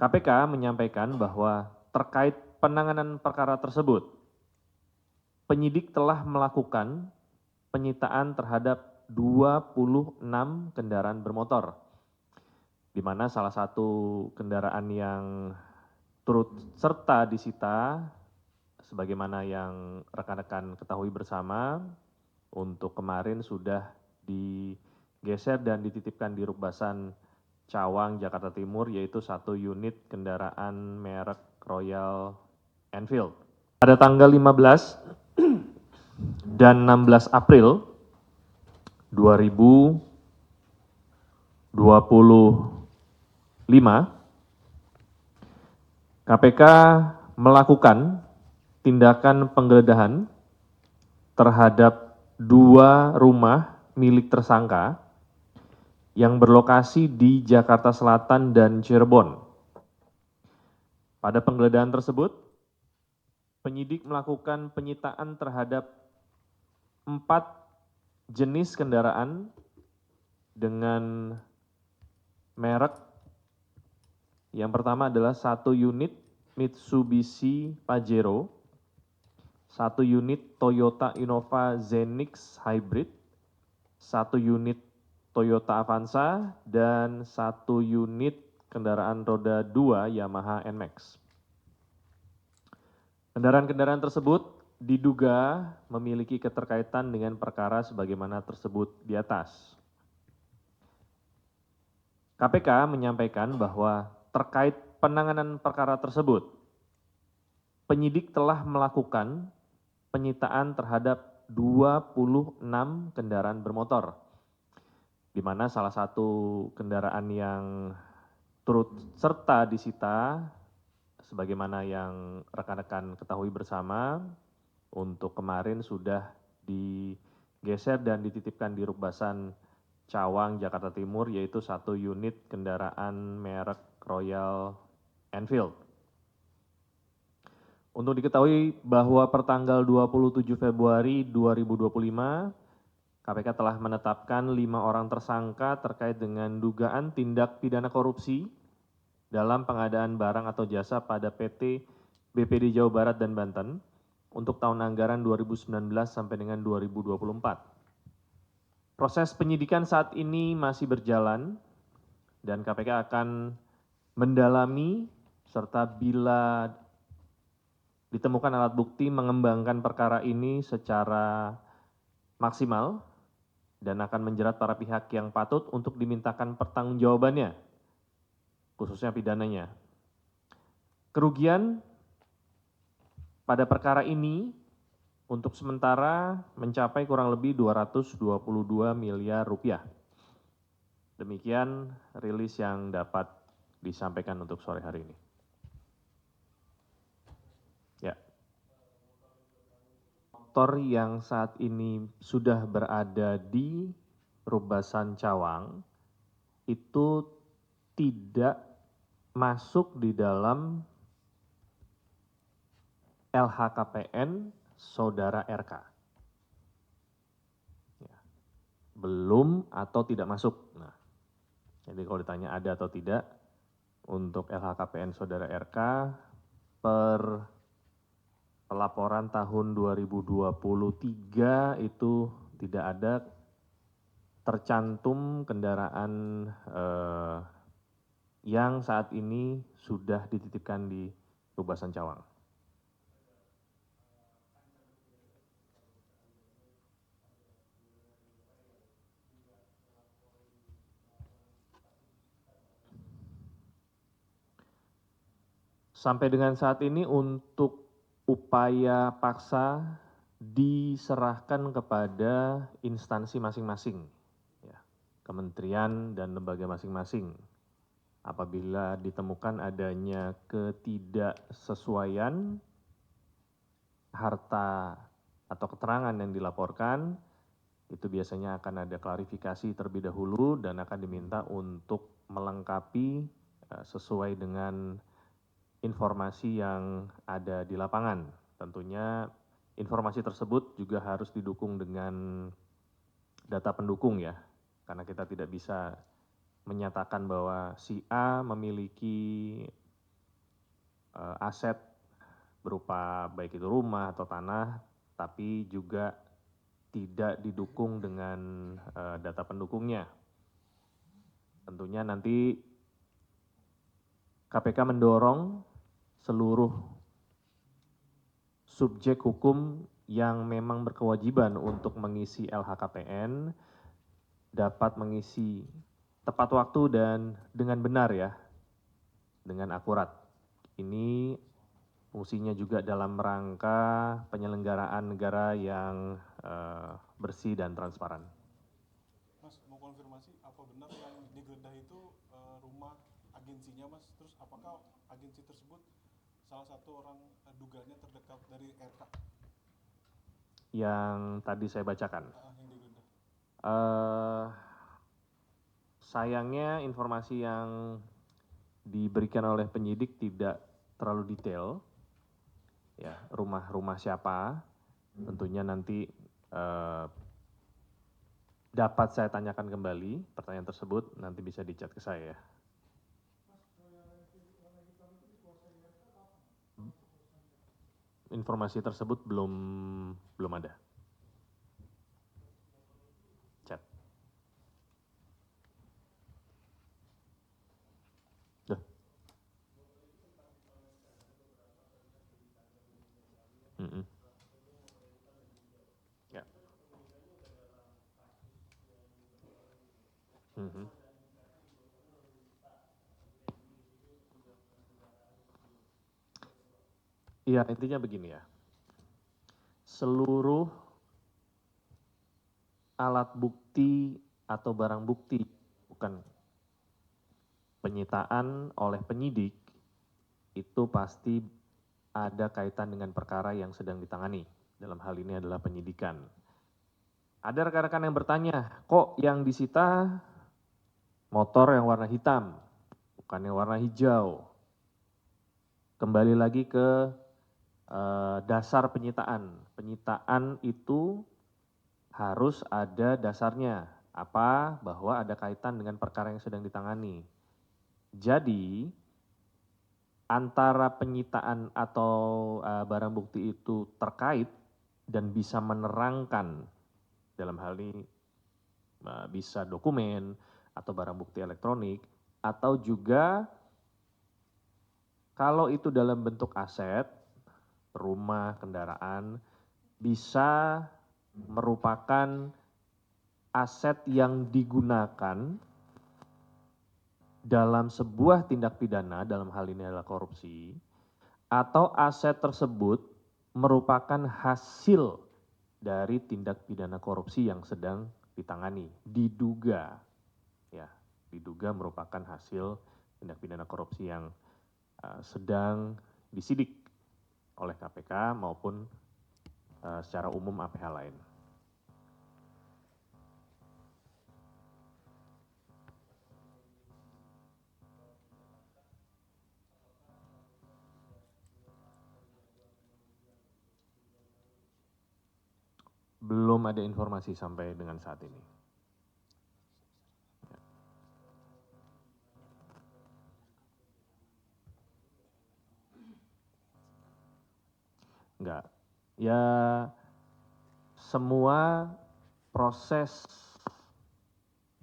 KPK menyampaikan bahwa terkait penanganan perkara tersebut, penyidik telah melakukan penyitaan terhadap 26 kendaraan bermotor, di mana salah satu kendaraan yang turut serta disita, sebagaimana yang rekan-rekan ketahui bersama, untuk kemarin sudah digeser dan dititipkan di Rukbasan Cawang, Jakarta Timur, yaitu 1 unit kendaraan merek Royal Enfield. Pada tanggal 15 dan 16 April 2025, KPK melakukan tindakan penggeledahan terhadap 2 rumah milik tersangka yang berlokasi di Jakarta Selatan dan Cirebon. Pada penggeledahan tersebut, penyidik melakukan penyitaan terhadap 4 jenis kendaraan dengan merek. Yang pertama adalah 1 unit Mitsubishi Pajero, 1 unit Toyota Innova Zenix Hybrid, 1 unit Toyota Avanza, dan 1 unit kendaraan roda 2 Yamaha NMAX. Kendaraan-kendaraan tersebut diduga memiliki keterkaitan dengan perkara sebagaimana tersebut di atas. KPK menyampaikan bahwa terkait penanganan perkara tersebut, penyidik telah melakukan penyitaan terhadap 26 kendaraan bermotor, di mana salah satu kendaraan yang turut serta disita, sebagaimana yang rekan-rekan ketahui bersama, untuk kemarin sudah digeser dan dititipkan di Rukbasan Cawang, Jakarta Timur, yaitu 1 unit kendaraan merek Royal Enfield. Untuk diketahui bahwa pertanggal 27 Februari 2025, KPK telah menetapkan 5 orang tersangka terkait dengan dugaan tindak pidana korupsi dalam pengadaan barang atau jasa pada PT BPD Jawa Barat dan Banten untuk tahun anggaran 2019 sampai dengan 2024. Proses penyidikan saat ini masih berjalan dan KPK akan mendalami serta bila ditemukan alat bukti mengembangkan perkara ini secara maksimal dan akan menjerat para pihak yang patut untuk dimintakan pertanggungjawabannya, khususnya pidananya. Kerugian pada perkara ini untuk sementara mencapai kurang lebih 222 miliar rupiah. Demikian rilis yang dapat disampaikan untuk sore hari ini. Ya. Motor yang saat ini sudah berada di Rukbasan Cawang itu tidak masuk di dalam LHKPN saudara RK. Ya. Belum atau tidak masuk. Nah, jadi kalau ditanya ada atau tidak, untuk LHKPN saudara RK per pelaporan tahun 2023 itu tidak ada tercantum kendaraan yang saat ini sudah dititipkan di Rukbasan Cawang. Sampai dengan saat ini untuk upaya paksa diserahkan kepada instansi masing-masing, ya, kementerian dan lembaga masing-masing. Apabila ditemukan adanya ketidaksesuaian harta atau keterangan yang dilaporkan, itu biasanya akan ada klarifikasi terlebih dahulu dan akan diminta untuk melengkapi sesuai dengan informasi yang ada di lapangan. Tentunya informasi tersebut juga harus didukung dengan data pendukung ya, karena kita tidak bisa menyatakan bahwa si A memiliki aset berupa baik itu rumah atau tanah, tapi juga tidak didukung dengan data pendukungnya. Tentunya nanti KPK mendorong seluruh subjek hukum yang memang berkewajiban untuk mengisi LHKPN dapat mengisi tepat waktu dan dengan benar ya, dengan akurat. Ini fungsinya juga dalam rangka penyelenggaraan negara yang bersih dan transparan. Mas, mau konfirmasi apa benar yang digeledah itu rumah agensinya, Mas? Terus apakah agensi tersebut salah satu orang dugaannya terdekat dari RK? Yang tadi saya bacakan. Yang digeledah. Sayangnya informasi yang diberikan oleh penyidik tidak terlalu detail. Ya, rumah siapa? Tentunya nanti dapat saya tanyakan kembali pertanyaan tersebut, nanti bisa di chat ke saya. Informasi tersebut belum ada. Chat. Duh. Ya. Iya, intinya begini ya. Seluruh alat bukti atau barang bukti, bukan penyitaan oleh penyidik, itu pasti ada kaitan dengan perkara yang sedang ditangani. Dalam hal ini adalah penyidikan. Ada rekan-rekan yang bertanya, kok yang disita motor yang warna hitam, bukan yang warna hijau. Kembali lagi ke dasar penyitaan. Penyitaan itu harus ada dasarnya. Apa? Bahwa ada kaitan dengan perkara yang sedang ditangani. Jadi, antara penyitaan atau barang bukti itu terkait dan bisa menerangkan, dalam hal ini bisa dokumen atau barang bukti elektronik, atau juga kalau itu dalam bentuk aset, rumah, kendaraan, bisa merupakan aset yang digunakan dalam sebuah tindak pidana, dalam hal ini adalah korupsi, atau aset tersebut merupakan hasil dari tindak pidana korupsi yang sedang ditangani, diduga, ya, diduga merupakan hasil tindak pidana korupsi yang sedang disidik oleh KPK maupun secara umum APH lain. Belum ada informasi sampai dengan saat ini. Enggak. Ya, semua proses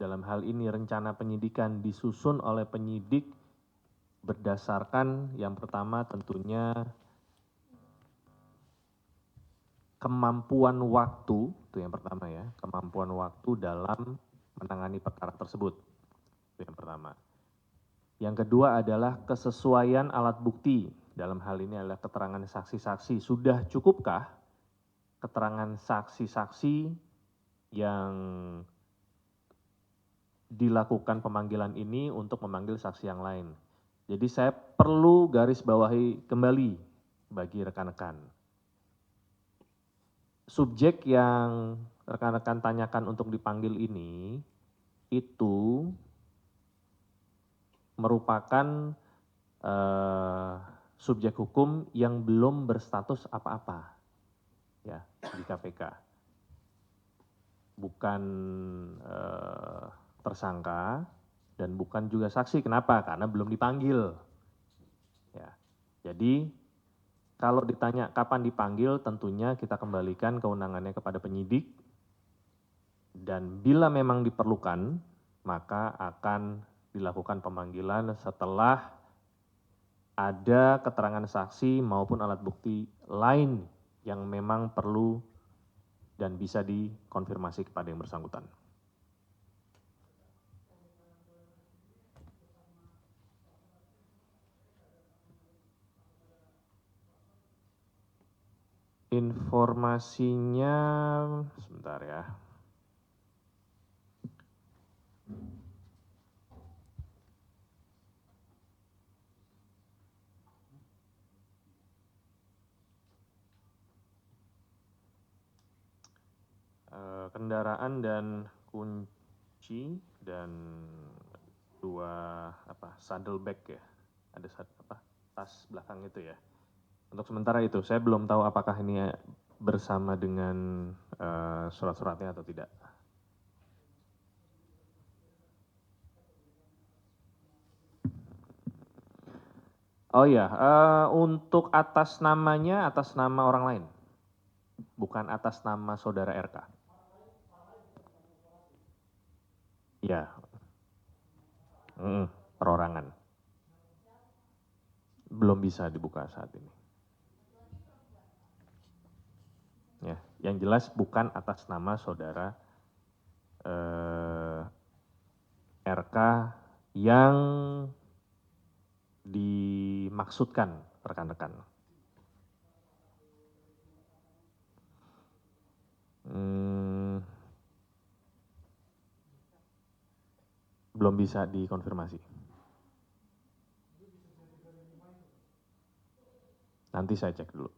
dalam hal ini rencana penyidikan disusun oleh penyidik berdasarkan yang pertama tentunya kemampuan waktu, itu yang pertama ya, kemampuan waktu dalam menangani perkara tersebut, itu yang pertama. Yang kedua adalah kesesuaian alat bukti, dalam hal ini adalah keterangan saksi-saksi. Sudah cukupkah keterangan saksi-saksi yang dilakukan pemanggilan ini untuk memanggil saksi yang lain? Jadi saya perlu garis bawahi kembali bagi rekan-rekan. Subjek yang rekan-rekan tanyakan untuk dipanggil ini itu merupakan subjek hukum yang belum berstatus apa-apa ya di KPK. Bukan tersangka dan bukan juga saksi. Kenapa? Karena belum dipanggil. Ya. Jadi kalau ditanya kapan dipanggil, tentunya kita kembalikan kewenangannya kepada penyidik, dan bila memang diperlukan, maka akan dilakukan pemanggilan setelah ada keterangan saksi maupun alat bukti lain yang memang perlu dan bisa dikonfirmasi kepada yang bersangkutan. Informasinya, sebentar ya. Kendaraan dan kunci dan dua saddlebag ya, ada tas belakang itu ya. Untuk sementara itu, saya belum tahu apakah ini bersama dengan surat-suratnya atau tidak. Oh iya, untuk atas namanya atas nama orang lain, bukan atas nama saudara RK. Ya, perorangan. Belum bisa dibuka saat ini. Ya, yang jelas bukan atas nama saudara RK yang dimaksudkan rekan-rekan. Belum bisa dikonfirmasi. Nanti saya cek dulu.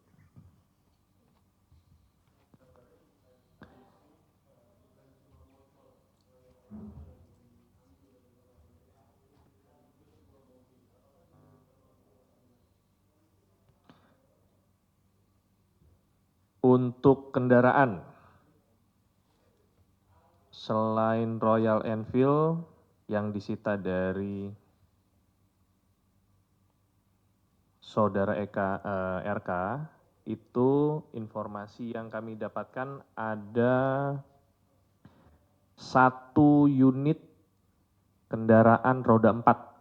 Untuk kendaraan, selain Royal Enfield yang disita dari saudara RK, itu informasi yang kami dapatkan ada 1 unit kendaraan roda 4.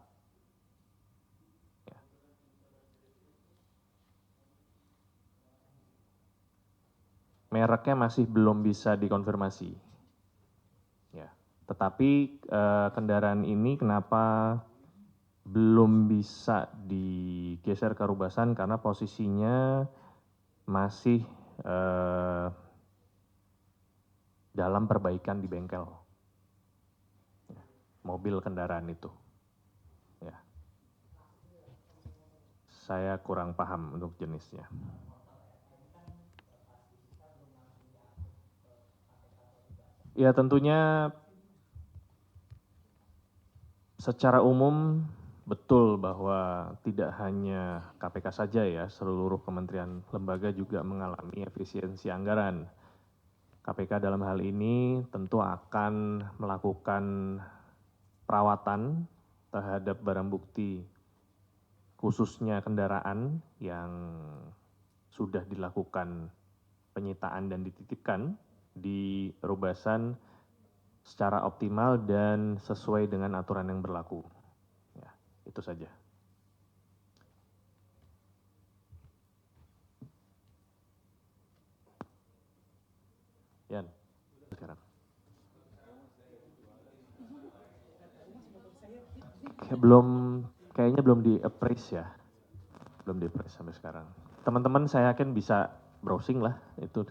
Mereknya masih belum bisa dikonfirmasi. Ya, tetapi kendaraan ini kenapa belum bisa digeser ke Rubasan karena posisinya masih dalam perbaikan di bengkel. Mobil kendaraan itu. Ya. Saya kurang paham untuk jenisnya. Ya tentunya secara umum betul bahwa tidak hanya KPK saja ya, seluruh kementerian lembaga juga mengalami efisiensi anggaran. KPK dalam hal ini tentu akan melakukan perawatan terhadap barang bukti, khususnya kendaraan yang sudah dilakukan penyitaan dan dititipkan di Rubasan secara optimal dan sesuai dengan aturan yang berlaku. Ya, itu saja. Yan, sekarang. Kayaknya belum di-appraise ya. Belum di-appraise sampai sekarang. Teman-teman saya yakin bisa browsing lah itu